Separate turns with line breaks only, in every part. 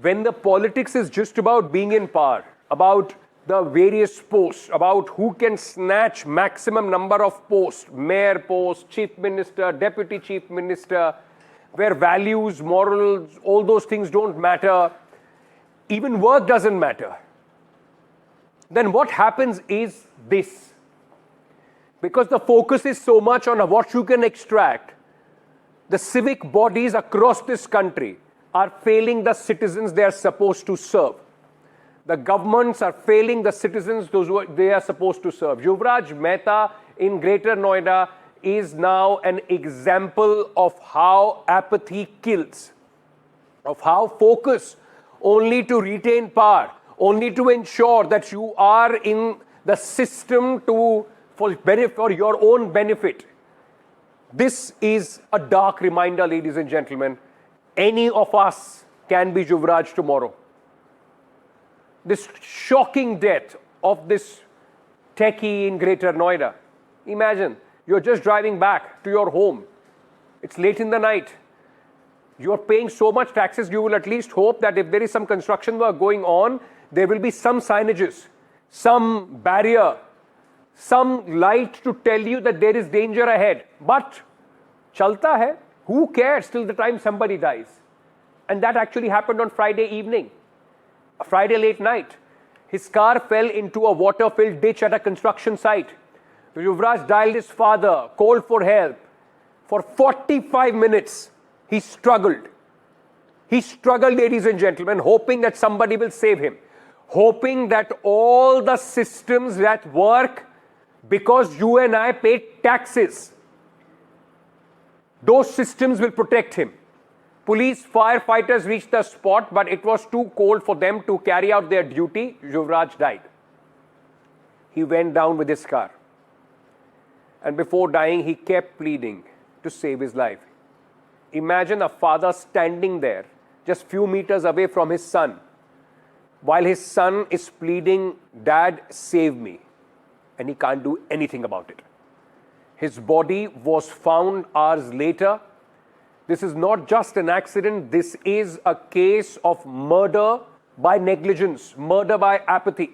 when the politics is just about being in power, about the various posts, about who can snatch maximum number of posts, mayor post, chief minister, deputy chief minister, where values, morals, all those things don't matter, even work doesn't matter, then what happens is this. Because the focus is so much on what you can extract, the civic bodies across this country are failing the citizens they are supposed to serve. The governments are failing the citizens those who they are supposed to serve. Yuvraj Mehta in Greater Noida is now an example of how apathy kills, of how focus only to retain power, only to ensure that you are in the system for your own benefit. This is a dark reminder, ladies and gentlemen. Any of us can be Yuvraj tomorrow. This shocking death of this techie in Greater Noida. Imagine, you're just driving back to your home. It's late in the night. You're paying so much taxes, you will at least hope that if there is some construction work going on, there will be some signages, some barrier, some light to tell you that there is danger ahead. But chalta hai, who cares till the time somebody dies? And that actually happened on Friday evening. Friday late night, his car fell into a water-filled ditch at a construction site. Yuvraj dialed his father, called for help. For 45 minutes, he struggled. He struggled, ladies and gentlemen, hoping that somebody will save him. Hoping that all the systems that work because you and I pay taxes, those systems will protect him. Police, firefighters reached the spot, but it was too cold for them to carry out their duty. Yuvraj died. He went down with his car. And before dying, he kept pleading to save his life. Imagine a father standing there, just few meters away from his son, while his son is pleading, "Dad, save me." And he can't do anything about it. His body was found hours later. This is not just an accident, this is a case of murder by negligence, murder by apathy.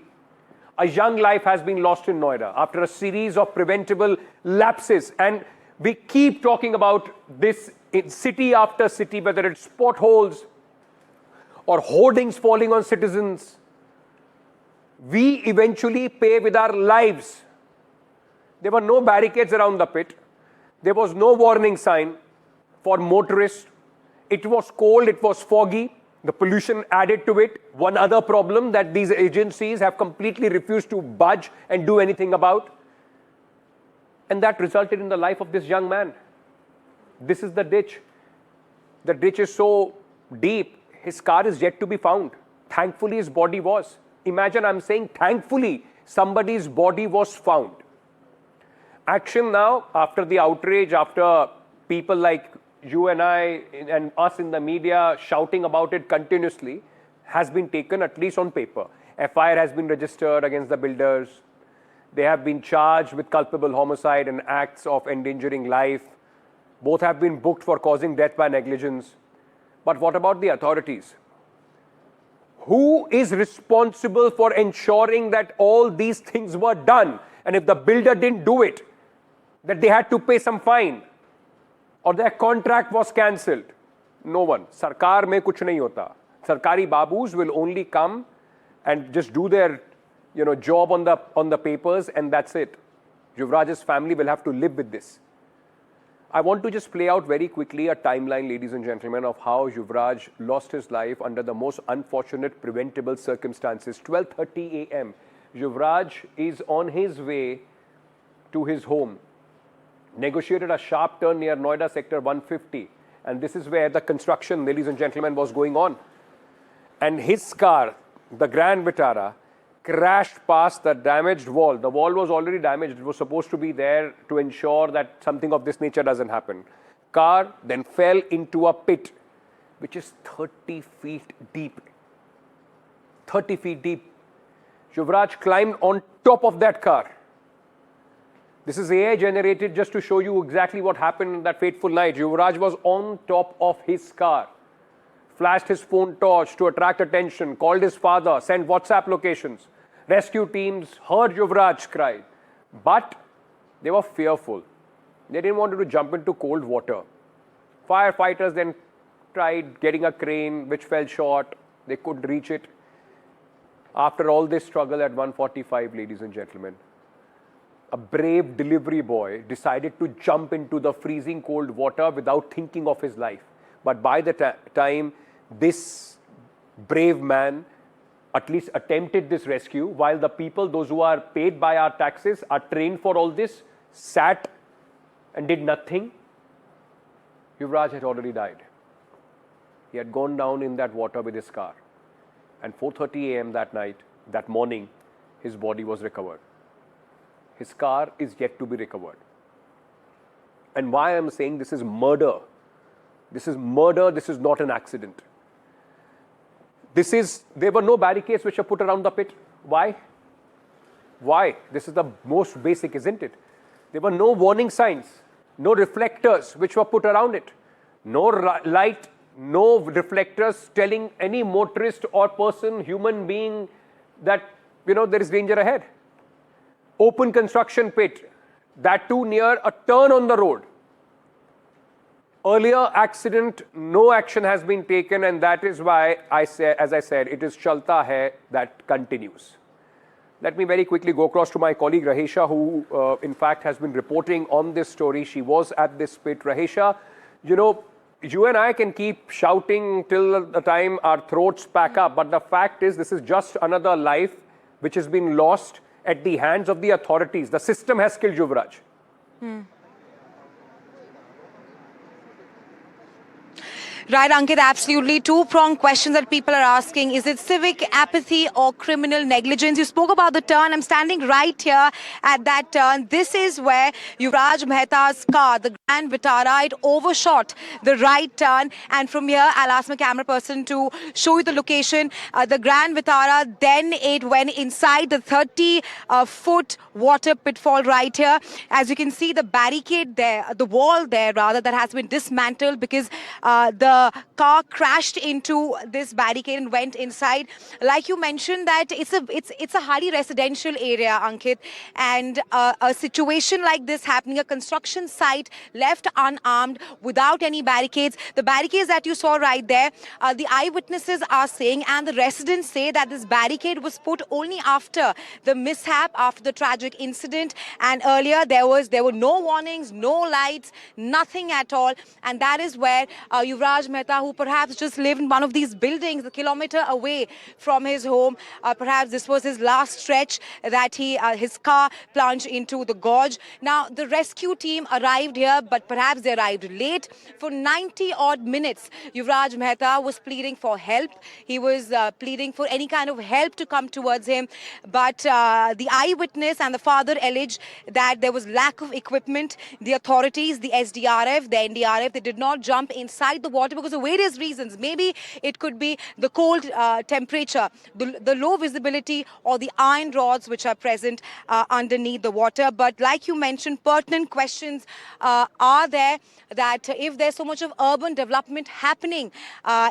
A young life has been lost in Noida after a series of preventable lapses. And we keep talking about this in city after city, whether it's potholes or hoardings falling on citizens. We eventually pay with our lives. There were no barricades around the pit. There was no warning sign for motorists. It was cold, it was foggy. The pollution added to it. One other problem that these agencies have completely refused to budge and do anything about. And that resulted in the life of this young man. This is the ditch. The ditch is so deep, his car is yet to be found. Thankfully, his body was. Imagine, I'm saying thankfully, somebody's body was found. Action now, after the outrage, after people like you and I and us in the media shouting about it continuously, has been taken, at least on paper. FIR has been registered against the builders. They have been charged with culpable homicide and acts of endangering life. Both have been booked for causing death by negligence. But what about the authorities? Who is responsible for ensuring that all these things were done? And if the builder didn't do it, that they had to pay some fine, or their contract was cancelled? No one. Sarkar mein kuch nahi hota. Sarkari babus will only come and just do their job on the papers, and that's it. Yuvraj's family will have to live with this. I want to just play out very quickly a timeline, ladies and gentlemen, of how Yuvraj lost his life under the most unfortunate preventable circumstances. 12:30 a.m. Yuvraj is on his way to his home. Negotiated a sharp turn near Noida sector 150. And this is where the construction, ladies and gentlemen, was going on. And his car, the Grand Vitara, crashed past the damaged wall. The wall was already damaged. It was supposed to be there to ensure that something of this nature doesn't happen. Car then fell into a pit, which is 30 feet deep. 30 feet deep. Yuvraj climbed on top of that car. This is AI generated just to show you exactly what happened that fateful night. Yuvraj was on top of his car. flashed his phone torch to attract attention, called his father, sent WhatsApp locations. Rescue teams heard Yuvraj cry, but they were fearful. They didn't want to jump into cold water. Firefighters then tried getting a crane, which fell short. They couldn't reach it. After all this struggle at 1:45, ladies and gentlemen, a brave delivery boy decided to jump into the freezing cold water without thinking of his life. But by the time this brave man at least attempted this rescue, while the people, those who are paid by our taxes, are trained for all this, sat and did nothing, Yuvraj had already died. He had gone down in that water with his car. And 4:30 a.m. that morning, his body was recovered. His car is yet to be recovered. And why I'm saying this is murder. This is murder, this is not an accident. There were no barricades which were put around the pit. Why? Why? This is the most basic, isn't it? There were no warning signs, no reflectors which were put around it, no light, no reflectors telling any motorist or person, human being, that, there is danger ahead. Open construction pit, that too near a turn on the road. Earlier accident, no action has been taken, and that is why as I said, it is chalta hai that continues. Let me very quickly go across to my colleague Rahesha, who in fact has been reporting on this story. She was at this pit. Rahesha, you and I can keep shouting till the time our throats pack up, but the fact is this is just another life which has been lost at the hands of the authorities. The system has killed Yuvraj.
Right, Ankit, absolutely. Two-pronged questions that people are asking. Is it civic apathy or criminal negligence? You spoke about the turn. I'm standing right here at that turn. This is where Yuvraj Mehta's car, the Grand Vitara, it overshot the right turn. And from here, I'll ask my camera person to show you the location. The Grand Vitara, then it went inside the 30-foot water pitfall right here. As you can see, the barricade there, the wall there, rather, that has been dismantled because the car crashed into this barricade and went inside. Like you mentioned, that it's a highly residential area, Ankit, and a situation like this happening, a construction site left unarmed without any barricades. The barricades that you saw right there, the eyewitnesses are saying, and the residents say, that this barricade was put only after the mishap, after the tragic incident, and earlier there were no warnings, no lights, nothing at all. And that is where Yuvraj Mehta, who perhaps just lived in one of these buildings a kilometer away from his home, perhaps this was his last stretch that his car plunged into the gorge. Now, the rescue team arrived here, but perhaps they arrived late. For 90-odd minutes, Yuvraj Mehta was pleading for help. He was pleading for any kind of help to come towards him. But the eyewitness and the father alleged that there was lack of equipment. The authorities, the SDRF, the NDRF, they did not jump inside the water because of various reasons. Maybe it could be the cold temperature, the low visibility, or the iron rods which are present underneath the water. But like you mentioned, pertinent questions are there, that if there's so much of urban development happening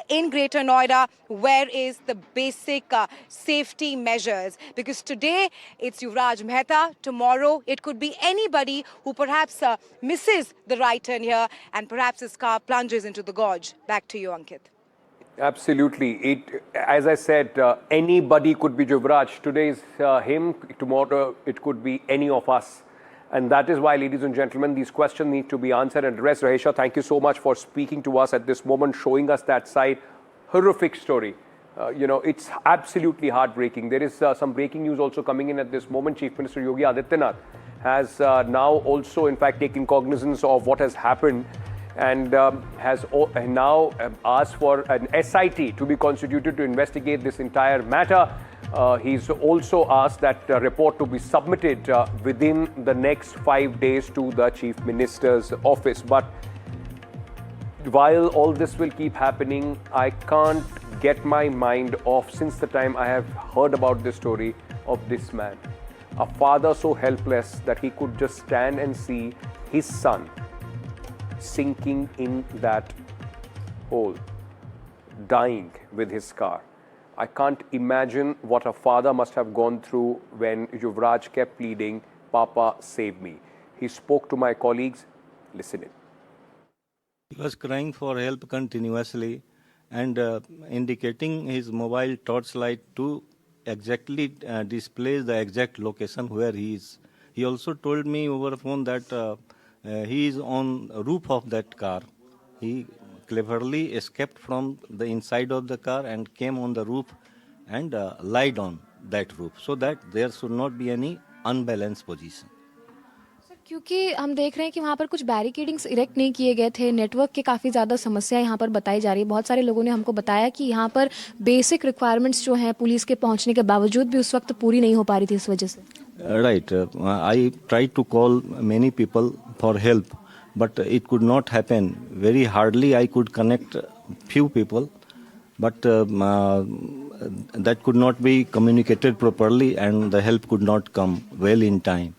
in Greater Noida, where is the basic safety measures? Because today it's Yuvraj Mehta, tomorrow it could be anybody who perhaps misses the right turn here and perhaps his car plunges into the gorge. Back to you, Ankit.
Absolutely. As I said, anybody could be Yuvraj. Today is him, tomorrow it could be any of us. And that is why, ladies and gentlemen, these questions need to be answered and addressed. Rahesha, thank you so much for speaking to us at this moment, showing us that side. Horrific story. It's absolutely heartbreaking. There is some breaking news also coming in at this moment. Chief Minister Yogi Adityanath has now also, in fact, taken cognizance of what has happened, and has now asked for an SIT to be constituted to investigate this entire matter. He's also asked that report to be submitted within the next 5 days to the Chief Minister's office. But while all this will keep happening, I can't get my mind off, since the time I have heard about this story, of this man. A father so helpless that he could just stand and see his son sinking in that hole. dying with his car. I can't imagine what a father must have gone through when Yuvraj kept pleading, "Papa, save me." He spoke to my colleagues. Listen in.
He was crying for help continuously and indicating his mobile torchlight to exactly display the exact location where he is. He also told me over the phone that he is on the roof of that car. He cleverly escaped from the inside of the car and came on the roof and lied on that roof so that there should not be any unbalanced position.
क्योंकि हम देख रहे हैं कि वहाँ पर कुछ barricadings erect नहीं किए गए थे, नेटवर्क के काफ़ी ज़्यादा समस्या यहाँ पर बताई जा रही है। बहुत सारे लोगों ने हमको बताया कि यहाँ पर बेसिक रिक्वायरमेंट्स जो हैं पुलिस के पहुँचने के बावजूद भी उस वक्त पूरी नहीं हो पा रही थी इस वजह से।
Right. I tried to call many people for help, but it could not happen. Very hardly I could connect few people, but that could not be communicated properly and the help could not come well in time.